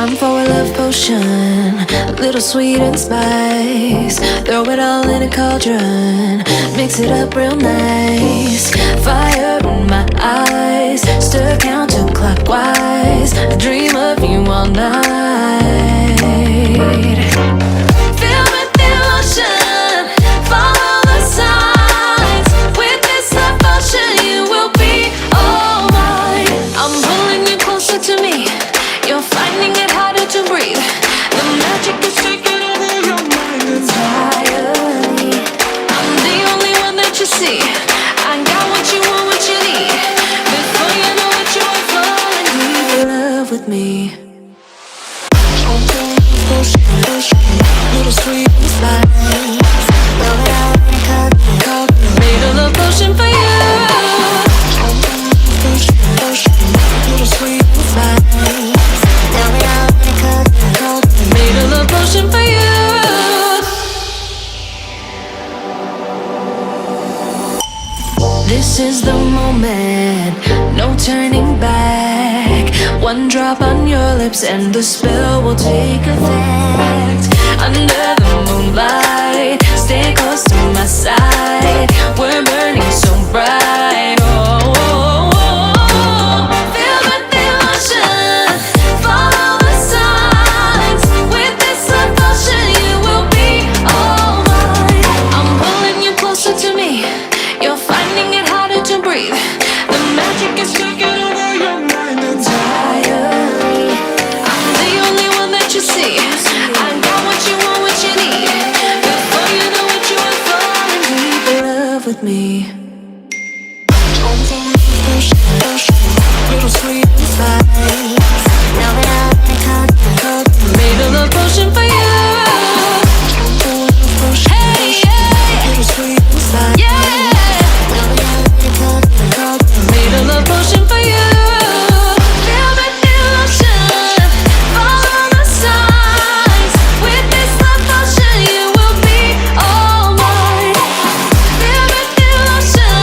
Time for a love potion, a little sweet and spice. Throw it all in a cauldron, mix it up real nice. Fire in my eyes, stir counterclockwise. I dream of you all night. Feel with the emotion, follow the signs. With this love potion, you will be all mine. I'm pulling you closer to me. You're finding it harder to breathe. The magic is taking over your mind entirely. I'm the only one that you see. I got what you want, what you need. Before you know it, you are falling deep in love with me. Little sweet and spice. Made a love potion for you. Little sweet and spice. Made a love potion for you. This is the moment, no turning back. One drop on your lips and the spell will take effect. Under the moonlight, stay close to my side. We're burning so bright. Oh, oh, oh, oh. Feel the emotion, follow the signs. With this love potion, you will be all mine. I'm pulling you closer to me. You're finding it harder to breathe. The magic is taking over your mind entirely. I'm the only one that you see. I got what you want, what you need. Before you know it, you are falling deep in love with me. Little sweet and spice. Made a love potion for you. Hey, yeah. Little sweet and spice. Yeah. Made a love potion for you. Feel the emotion, follow the signs. With this love potion, you will be all mine. Feel the emotion,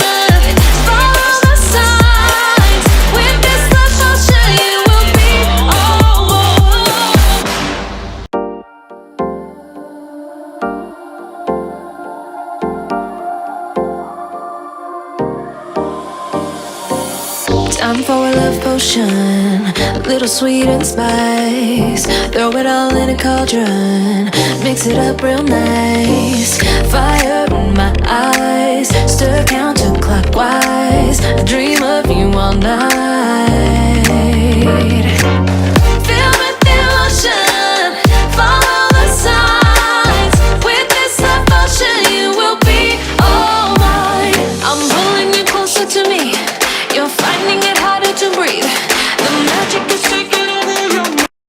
follow the signs. With this love potion, you will be all mine. Time for a love potion, a little sweet and spice. Throw it all in a cauldron, mix it up real nice. Fire in my eyes, stir counterclockwise. I dream of you all night. Feel with the emotion, follow the signs. With this love potion, you will be all mine. I'm pulling you closer to me.